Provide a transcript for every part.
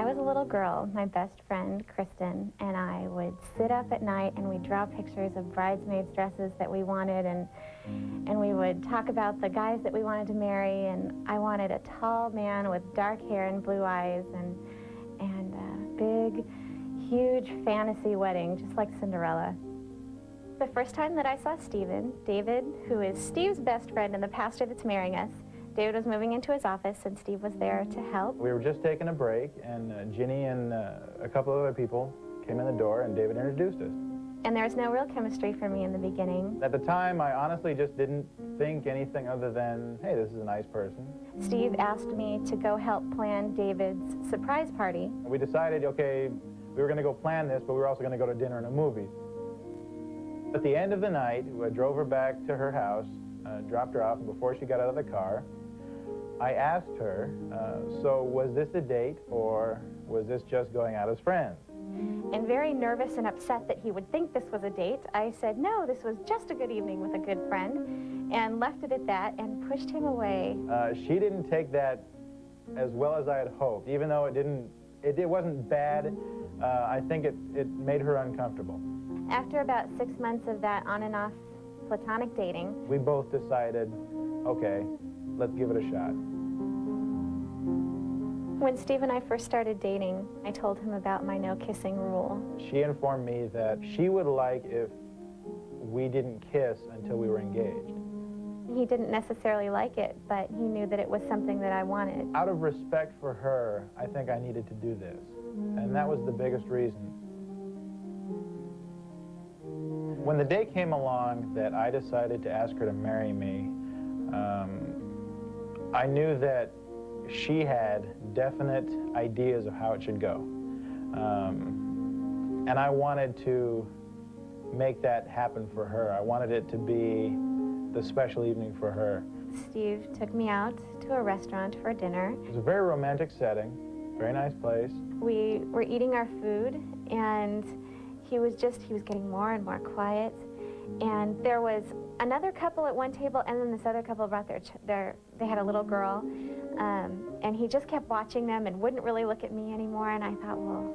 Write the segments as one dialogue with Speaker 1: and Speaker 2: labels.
Speaker 1: was a little girl, my best friend, Kristen, and I would sit up at night and we'd draw pictures of bridesmaids' dresses that we wanted, and we would talk about the guys that we wanted to marry, and I wanted a tall man with dark hair and blue eyes and a big, huge fantasy wedding, just like Cinderella. The first time that I saw David, who is Steve's best friend and the pastor that's marrying us, David was moving into his office and Steve was there to help.
Speaker 2: We were just taking a break and Ginny and a couple of other people came in the door and David introduced us.
Speaker 1: And there was no real chemistry for me in the beginning.
Speaker 2: At the time, I honestly just didn't think anything other than, hey, this is a nice person.
Speaker 1: Steve asked me to go help plan David's surprise party.
Speaker 2: We decided, okay, we were going to go plan this, but we were also going to go to dinner and a movie. At the end of the night, I drove her back to her house, dropped her off, and before she got out of the car, I asked her, so was this a date or was this just going out as friends?
Speaker 1: And very nervous and upset that he would think this was a date, I said, no, this was just a good evening with a good friend, and left it at that and pushed him away.
Speaker 2: She didn't take that as well as I had hoped. Even though it wasn't bad, I think it made her uncomfortable.
Speaker 1: After about 6 months of that on and off platonic dating,
Speaker 2: we both decided, okay, let's give it a shot.
Speaker 1: When Steve and I first started dating, I told him about my no kissing rule.
Speaker 2: She informed me that she would like if we didn't kiss until we were engaged.
Speaker 1: He didn't necessarily like it, but he knew that it was something that I wanted.
Speaker 2: Out of respect for her, I think I needed to do this, and that was the biggest reason. When the day came along that I decided to ask her to marry me, I knew that she had definite ideas of how it should go. And I wanted to make that happen for her. I wanted it to be the special evening for her.
Speaker 1: Steve took me out to a restaurant for dinner.
Speaker 2: It was a very romantic setting, very nice place.
Speaker 1: We were eating our food, and he was getting more and more quiet. And there was another couple at one table, and then this other couple brought they had a little girl, and he just kept watching them and wouldn't really look at me anymore. And I thought, well,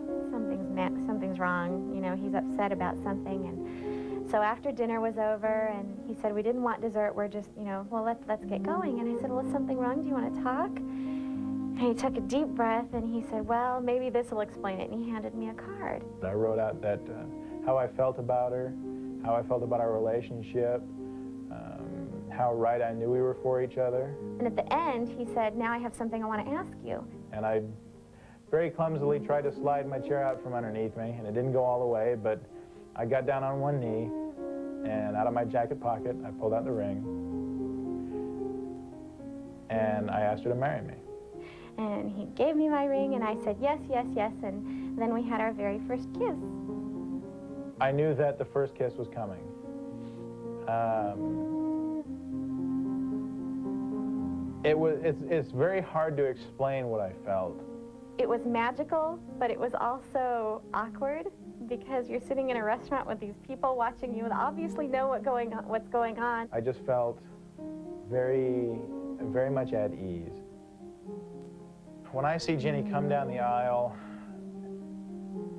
Speaker 1: something's wrong. You know, he's upset about something. And so after dinner was over, and he said, we didn't want dessert. We're just, you know, well, let's get going. And I said, well, is something wrong? Do you want to talk? And he took a deep breath, and he said, well, maybe this will explain it. And he handed me a card.
Speaker 2: I wrote out that how I felt about her, how I felt about our relationship, how right I knew we were for each other.
Speaker 1: And at the end, he said, now I have something I want to ask you.
Speaker 2: And I very clumsily tried to slide my chair out from underneath me, and it didn't go all the way, but I got down on one knee, and out of my jacket pocket, I pulled out the ring, and I asked her to marry me.
Speaker 1: And he gave me my ring, and I said, yes, yes, yes, and then we had our very first kiss.
Speaker 2: I knew that the first kiss was coming. It's very hard to explain what I felt.
Speaker 1: It was magical, but it was also awkward because you're sitting in a restaurant with these people watching you and obviously know what's going on.
Speaker 2: I just felt very, very much at ease. When I see Ginny come down the aisle,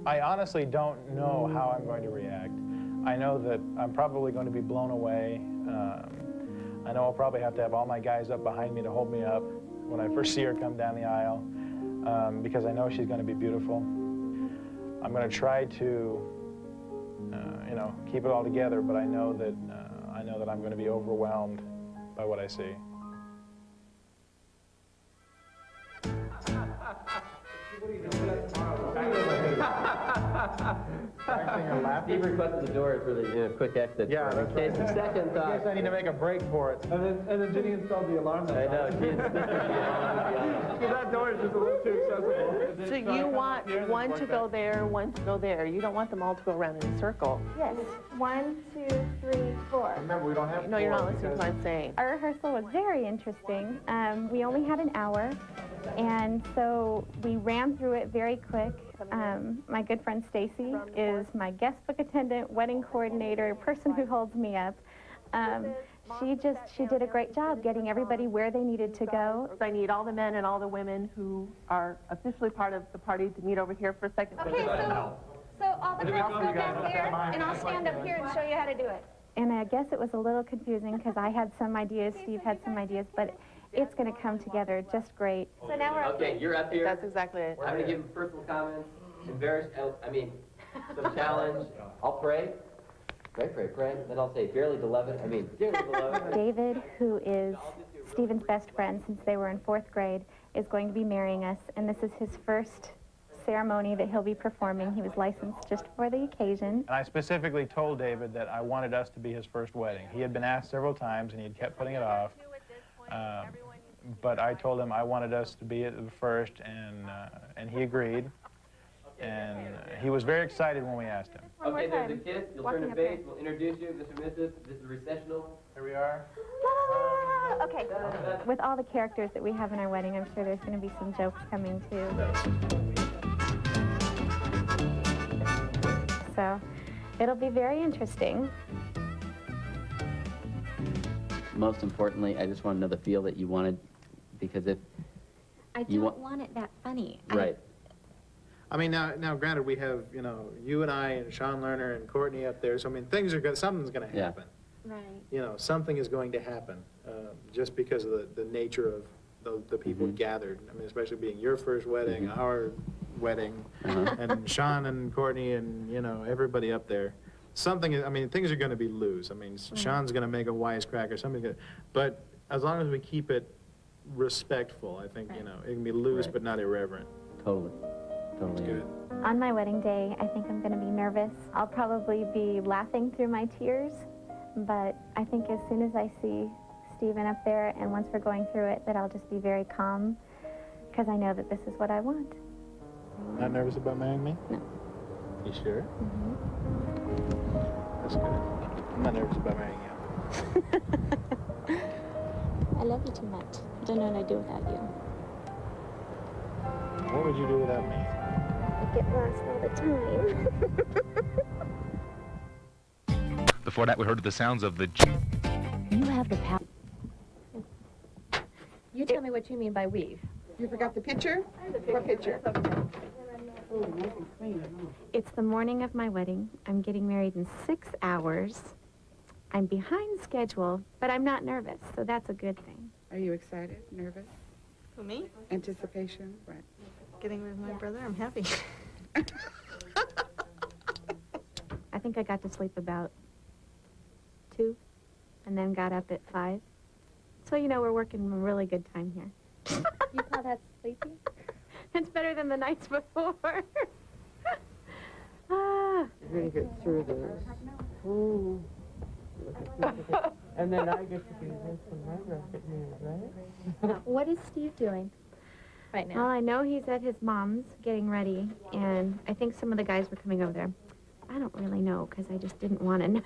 Speaker 2: I honestly don't know how I'm going to react. I know that I'm probably going to be blown away. I know I'll probably have to have all my guys up behind me to hold me up when I first see her come down the aisle, because I know she's going to be beautiful. I'm going to try to, you know, keep it all together, but I know that I'm going to be overwhelmed by what I see.
Speaker 3: Steve requested the doors for the quick exit.
Speaker 2: Yeah, that's right.
Speaker 3: Second thought.
Speaker 2: I guess I need to make a break for it.
Speaker 4: And then Ginny installed the alarm.
Speaker 3: I know, she insisted the alarm.
Speaker 4: So that door is just a little too accessible.
Speaker 5: So you want one to go there, one to go there. You don't want them all to go around in a circle.
Speaker 1: Yes, 1, 2, 3, 4.
Speaker 2: Remember, we don't have
Speaker 5: No, you're not listening to what I'm saying.
Speaker 1: Our rehearsal was very interesting. We only had an hour, and so we ran through it very quick. My good friend Stacy is my guest book attendant, wedding coordinator, person who holds me up. she did a great job getting everybody where they needed to go.
Speaker 5: I need all the men and all the women who are officially part of the party to meet over here for a second.
Speaker 1: Okay, so all the girls go back there, and I'll stand up here and show you how to do it. And I guess it was a little confusing because I had some ideas, Steve had some ideas, but it's going to come together just great. So now we're
Speaker 3: Okay, you're up here.
Speaker 5: That's exactly it.
Speaker 3: I'm going to give him personal comments, some challenge. I'll pray. Pray. Then I'll say, dearly beloved. Dearly beloved.
Speaker 1: David, who is Stephen's best friend since they were in 4th grade, is going to be marrying us, and this is his first ceremony that he'll be performing. He was licensed just for the occasion.
Speaker 2: And I specifically told David that I wanted us to be his first wedding. He had been asked several times, and he had kept putting it off. But I told him I wanted us to be the first, and he agreed. And he was very excited when we asked him.
Speaker 3: Okay, there's the kiss. You'll turn to face. We'll introduce you, Mr. and Mrs. This is recessional.
Speaker 2: Here we are.
Speaker 1: La, la, la. Okay, with all the characters that we have in our wedding, I'm sure there's going to be some jokes coming too. So it'll be very interesting.
Speaker 6: Most importantly, I just want to know the feel that you wanted, because if
Speaker 1: I don't want it that funny.
Speaker 6: right.
Speaker 2: I mean, now, granted, we have, you and I and Sean Lerner and Courtney up there, so, something's going to happen.
Speaker 1: Right.
Speaker 2: Something is going to happen, just because of the nature of the people gathered. Especially being your first wedding, our wedding, and Sean and Courtney and, everybody up there. Things are going to be loose. Sean's going to make a wisecrack or something, but as long as we keep it respectful, I think, it can be loose but not irreverent.
Speaker 6: Totally.
Speaker 2: Good.
Speaker 1: On my wedding day, I think I'm going to be nervous. I'll probably be laughing through my tears, but I think as soon as I see Stephen up there and once we're going through it, that I'll just be very calm because I know that this is what I want.
Speaker 2: Not nervous about marrying me?
Speaker 1: No.
Speaker 2: You sure? That's good. I'm not nervous about marrying you.
Speaker 1: I love you too much. I don't know what I'd do without you.
Speaker 2: What would you do without me?
Speaker 1: I get lost all the time.
Speaker 7: Before that, we heard the sounds of the...
Speaker 1: You have the power. You tell me what you mean by weave.
Speaker 5: You forgot the picture? What picture?
Speaker 1: It's the morning of my wedding. I'm getting married in 6 hours. I'm behind schedule, but I'm not nervous, so that's a good thing.
Speaker 8: Are you excited? Nervous?
Speaker 9: Who, me?
Speaker 8: Anticipation? Right.
Speaker 9: Getting with my brother, I'm happy.
Speaker 1: I think I got to sleep about 2 and then got up at 5. So, we're working a really good time here. You call that sleepy? It's better than the nights before.
Speaker 8: You're going to get through this. Ooh. And then I get to do this when my rocket news, right?
Speaker 1: What is Steve doing right now? Well, I know he's at his mom's getting ready, and I think some of the guys were coming over there. I don't really know, because I just didn't want to know.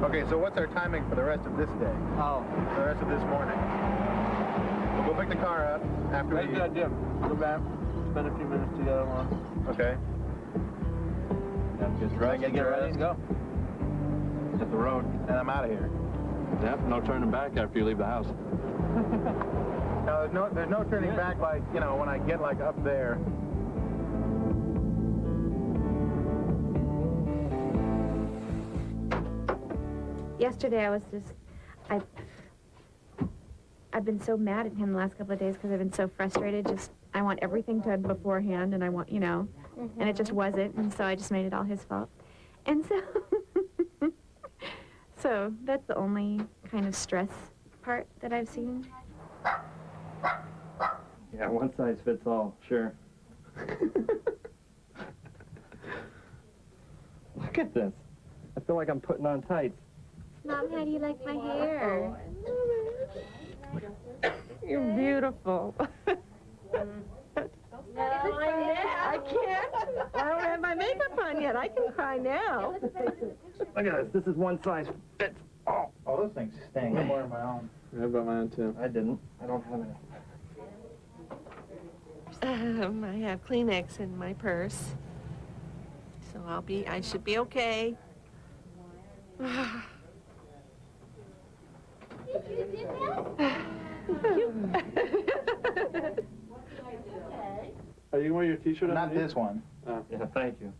Speaker 2: Okay, so what's our timing for the rest of this day?
Speaker 4: Oh.
Speaker 2: For the rest of this morning? We'll pick the car up after we...
Speaker 4: That's Jim. Go back, spend a few minutes together on.
Speaker 2: Okay.
Speaker 4: Get dressed, get ready and go. Hit the road.
Speaker 2: And I'm out of here.
Speaker 4: Yep, no turning back after you leave the house.
Speaker 2: Now, there's no turning back like, when I get up there.
Speaker 1: Yesterday I was just, I've been so mad at him the last couple of days because I've been so frustrated. I want everything done beforehand, and I want, and it just wasn't, and so I just made it all his fault. And so, so that's the only kind of stress part that I've seen.
Speaker 3: Yeah, one size fits all, sure. Look at this. I feel like I'm putting on tights.
Speaker 1: Mom, how do you like my hair?
Speaker 5: You're beautiful. I can't. I don't have my makeup on yet. I can cry now.
Speaker 3: Look at this. This is one size fits all.
Speaker 2: Oh, those things stink. I'm wearing my own.
Speaker 4: I brought my own too.
Speaker 8: I didn't. I don't have any.
Speaker 5: I have Kleenex in my purse. So I should be okay.
Speaker 4: Are you wearing your T-shirt?
Speaker 2: Not this one.
Speaker 4: Oh.
Speaker 8: Yeah, thank you.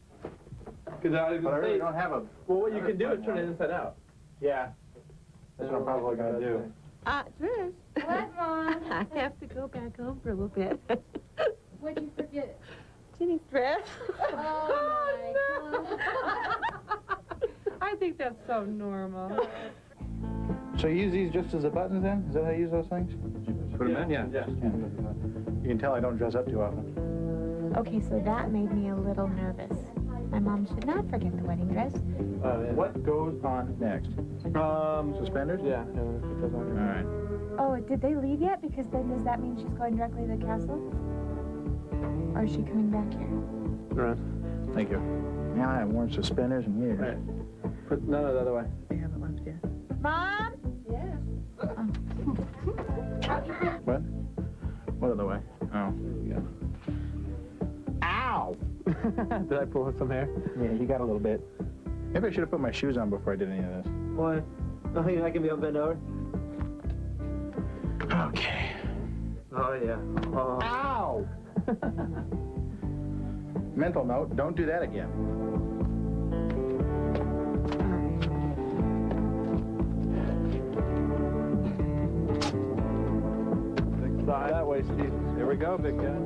Speaker 4: Because I was
Speaker 2: But I
Speaker 4: gonna
Speaker 2: really
Speaker 4: say,
Speaker 2: don't have a...
Speaker 4: well, what you can do is turn it inside out.
Speaker 2: Yeah. That's what I'm probably going to do.
Speaker 5: Dress.
Speaker 10: What, Mom?
Speaker 5: I have to go back home for a little bit.
Speaker 10: What'd you forget?
Speaker 5: Ginny's dress.
Speaker 10: Oh, my God.
Speaker 8: I think that's so normal.
Speaker 2: So you use these just as the buttons then? Is that how you use those things?
Speaker 4: Put them in? Yeah.
Speaker 2: You can tell I don't dress up too often.
Speaker 1: Okay, so that made me a little nervous. My mom should not forget the wedding dress.
Speaker 2: What goes on next? Suspenders?
Speaker 4: Yeah. Put those on.
Speaker 2: All right.
Speaker 1: Oh, did they leave yet? Because then does that mean she's going directly to the castle? Or is she coming back here?
Speaker 4: Around.
Speaker 2: Thank you. Now I haven't worn suspenders in years.
Speaker 4: Right. Put no, the other way.
Speaker 5: They haven't left yet.
Speaker 1: Mom?
Speaker 5: Yeah.
Speaker 2: What? What other way? Oh.
Speaker 4: Yeah.
Speaker 2: Ow!
Speaker 4: Did I pull some hair?
Speaker 2: Yeah, you got a little bit. Maybe I should have put my shoes on before I did any of this.
Speaker 3: Why? Nothing I can be able to bend over?
Speaker 2: Okay.
Speaker 4: Oh, yeah. Oh.
Speaker 2: Ow! Mental note, don't do that again.
Speaker 4: That way, Steve.
Speaker 2: Here we go, big guy.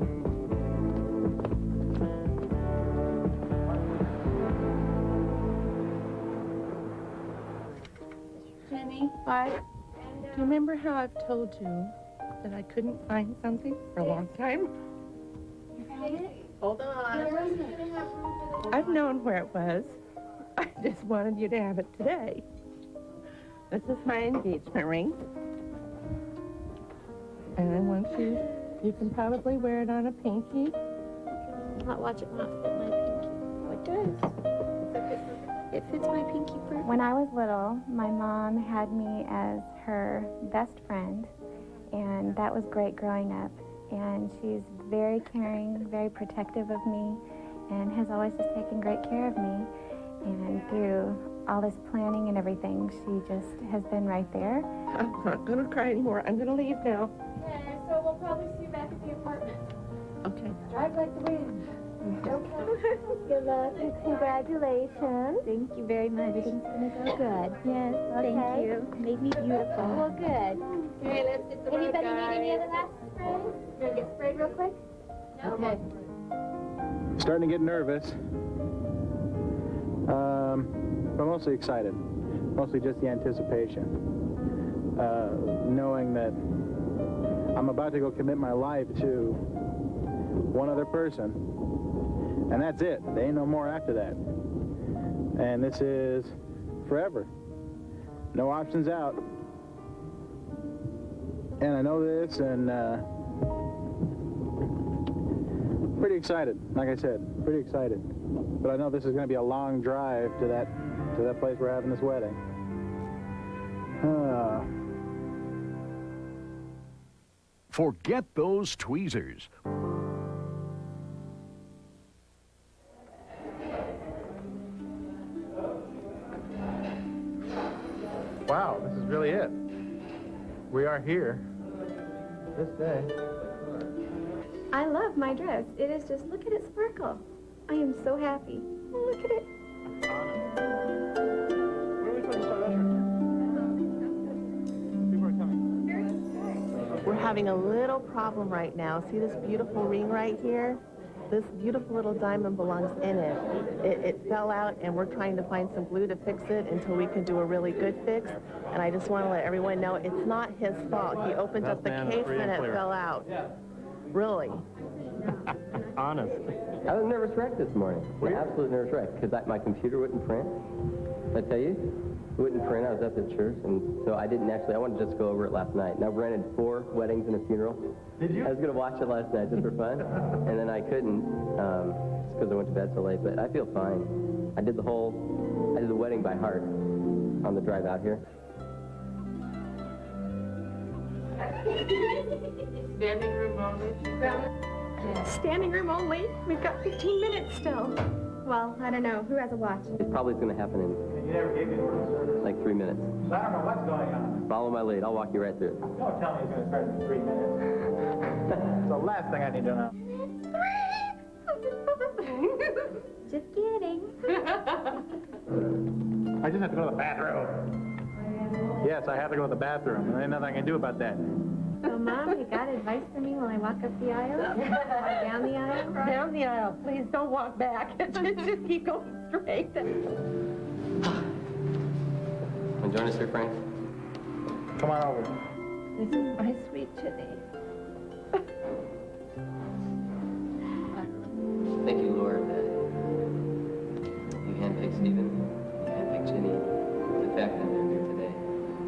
Speaker 5: Jenny? What? Do you remember how I've told you that I couldn't find something for a long time? Hold on. I've known where it was. I just wanted you to have it today. This is my engagement ring. And I want you can probably wear it on a pinky.
Speaker 10: Not watch it not fit my pinky. Oh, it does. It fits my pinky perfect.
Speaker 1: When I was little, my mom had me as her best friend, and that was great growing up. And she's very caring, very protective of me, and has always just taken great care of me. And through all this planning and everything, she just has been right there.
Speaker 5: I'm not gonna cry anymore. I'm gonna leave now.
Speaker 10: Okay, so we'll probably see you back at the apartment.
Speaker 5: Okay.
Speaker 10: Drive like the wind.
Speaker 1: Okay. Good luck and congratulations. Thank you very much. Everything's gonna go good. Yes, thank you. Made me beautiful. Well, good.
Speaker 10: Okay, let's get the road,
Speaker 1: Anybody
Speaker 10: guys.
Speaker 1: need any other last spray? You gonna get sprayed real quick?
Speaker 10: Okay.
Speaker 2: Starting to get nervous. But mostly excited. Mostly just the anticipation. Knowing that I'm about to go commit my life to one other person. And that's it. There ain't no more after that. And this is forever. No options out. And I know this, and pretty excited. Like I said, pretty excited. But I know this is going to be a long drive to that place we're having this wedding.
Speaker 11: Forget those tweezers.
Speaker 2: Wow, this is really it. We are here this day.
Speaker 1: I love my dress. It is just, look at it sparkle. I am so happy. Oh, look at it.
Speaker 5: We're having a little problem right now. See this beautiful ring right here? This beautiful little diamond belongs in it. It fell out, and we're trying to find some glue to fix it until we can do a really good fix. And I just want to let everyone know it's not his fault. He opened up the case and it fell out. Really.
Speaker 8: Honest.
Speaker 3: I was a nervous wreck this morning. An absolute nervous wreck, because my computer wouldn't print. Did I tell you? It wouldn't print. I was up at church, and so I didn't actually. I wanted to just go over it last night. And I've rented 4 weddings and a funeral. Did you? I was going to watch it last night just for fun, and then I couldn't just because I went to bed so late. But I feel fine. I did the wedding by heart on the drive out here.
Speaker 8: Standing room only.
Speaker 1: Standing room only. We've got 15 minutes still. Well, I don't know. Who has a watch?
Speaker 3: It probably is going to happen in
Speaker 2: You never gave me the room service.
Speaker 3: like 3 minutes.
Speaker 2: So I don't know what's going on.
Speaker 3: Follow my lead. I'll walk you right through it.
Speaker 2: Don't tell me it's going to start in 3 minutes. It's the last thing I need to know.
Speaker 1: Just kidding.
Speaker 2: I just have to go to the bathroom. Yes, I have to go to the bathroom. There ain't nothing I can do about that.
Speaker 1: So, Mom, you got advice for me while I walk up the aisle? Walk down the aisle?
Speaker 5: Down the aisle. Please don't walk back. Just keep going straight.
Speaker 3: Want to join us here, Frank?
Speaker 2: Come on over.
Speaker 5: This is my sweet Ginny.
Speaker 3: Thank you, Lord, that you handpicked Stephen, you handpicked Ginny. The fact that they're here today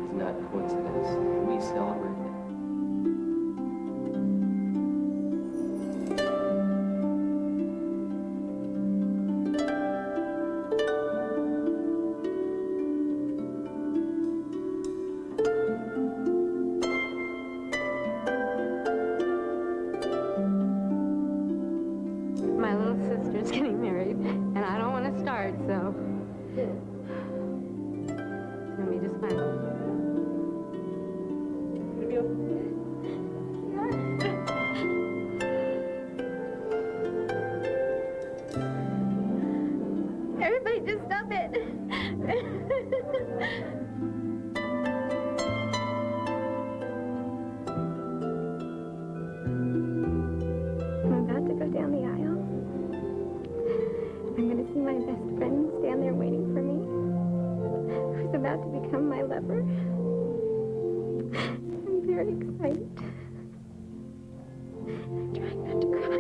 Speaker 3: is not coincidence. We celebrate them.
Speaker 10: My little sister's getting married, and I don't want to start, so it's gonna be just fine.
Speaker 1: Everybody just stop it. I'm about to go down the aisle. I'm going to see my best friend stand there waiting for me, who's about to become my lover. I'm very excited. I'm trying not to cry.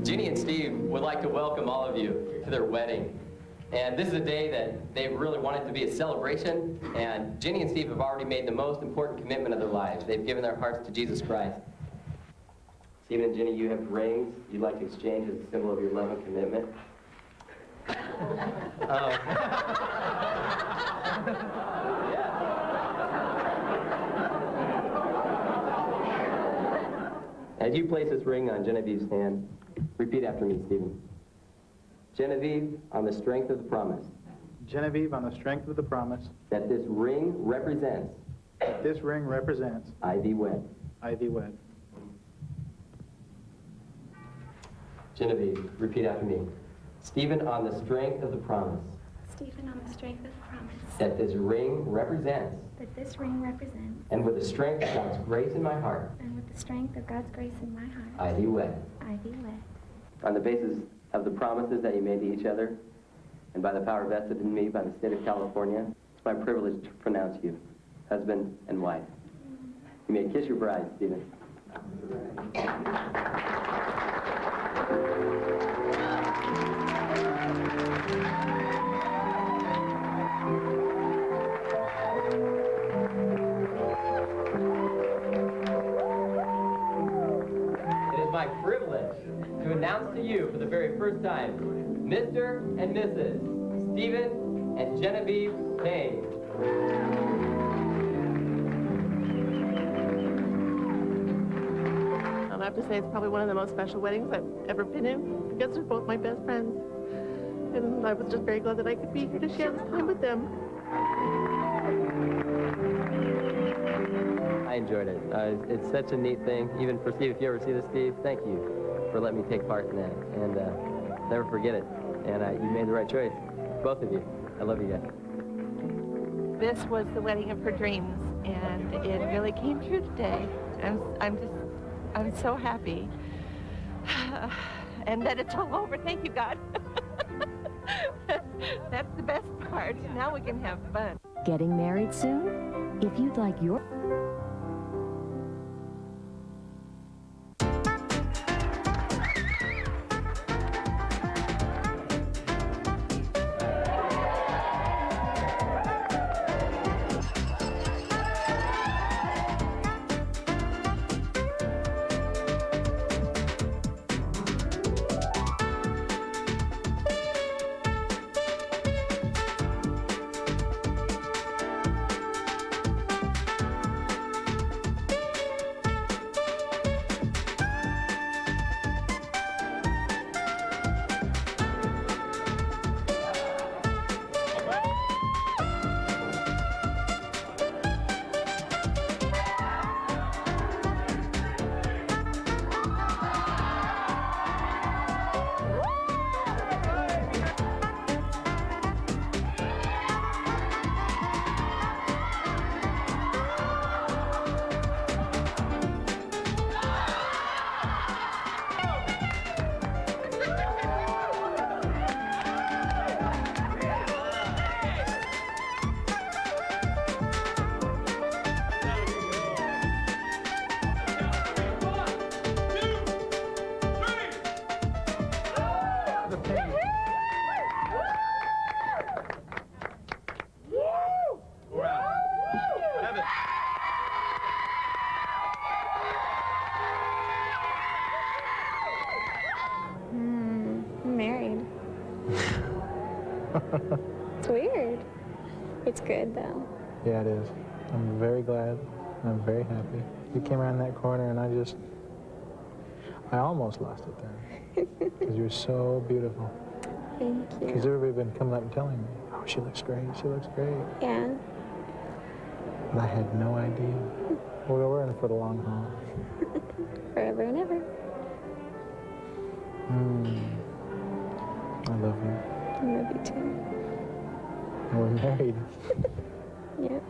Speaker 3: Ginny and Steve would like to welcome all of you to their wedding. And this is a day that they've really wanted to be a celebration. And Ginny and Steve have already made the most important commitment of their lives. They've given their hearts to Jesus Christ. Stephen and Ginny, you have rings you'd like to exchange as a symbol of your love and commitment. As you place this ring on Genevieve's hand, repeat after me, Stephen. Genevieve, on the strength of the promise.
Speaker 2: Genevieve, on the strength of the promise
Speaker 3: That this ring represents.
Speaker 2: that this ring represents,
Speaker 3: I thee wed.
Speaker 2: I thee wed.
Speaker 3: Genevieve, repeat after me. Stephen, on the strength of the promise.
Speaker 1: Stephen, on the strength of the promise
Speaker 3: That this ring represents.
Speaker 1: that this ring represents,
Speaker 3: And with the strength of God's grace in my heart.
Speaker 1: and with the strength of God's grace in my heart,
Speaker 3: I thee wed.
Speaker 1: I thee wed.
Speaker 3: On the basis of the promises that you made to each other, and by the power vested in me by the state of California, it's my privilege to pronounce you husband and wife. You may kiss your bride, Stephen. It is my privilege to announce to you for the very first time, Mr. and Mrs. Stephen and Genevieve Payne.
Speaker 5: I have to say it's probably one of the most special weddings I've ever been in because they're both my best friends. And I was just very glad that I could be here to share this time with them.
Speaker 3: I enjoyed it. It's such a neat thing, even for Steve. If you ever see this, Steve, thank you for letting me take part in that. And never forget it. And you made the right choice, both of you. I love you guys.
Speaker 5: This was the wedding of her dreams, and it really came true today. I'm so happy And that it's all over. Thank you, God. That's the best part. Now we can have fun.
Speaker 12: Getting married soon? If you'd like your...
Speaker 1: I'm married. It's weird. It's good, though.
Speaker 2: Yeah, it is. I'm very glad. I'm very happy. You came around that corner and I almost lost it there. Because you were so beautiful.
Speaker 1: Thank you.
Speaker 2: Because everybody had been coming up and telling me, oh, she looks great, she looks great.
Speaker 1: Yeah.
Speaker 2: And I had no idea. Well, we're in for the long haul.
Speaker 1: Forever and ever.
Speaker 2: I love you.
Speaker 1: I love you, too.
Speaker 2: And we're married.
Speaker 1: Yep.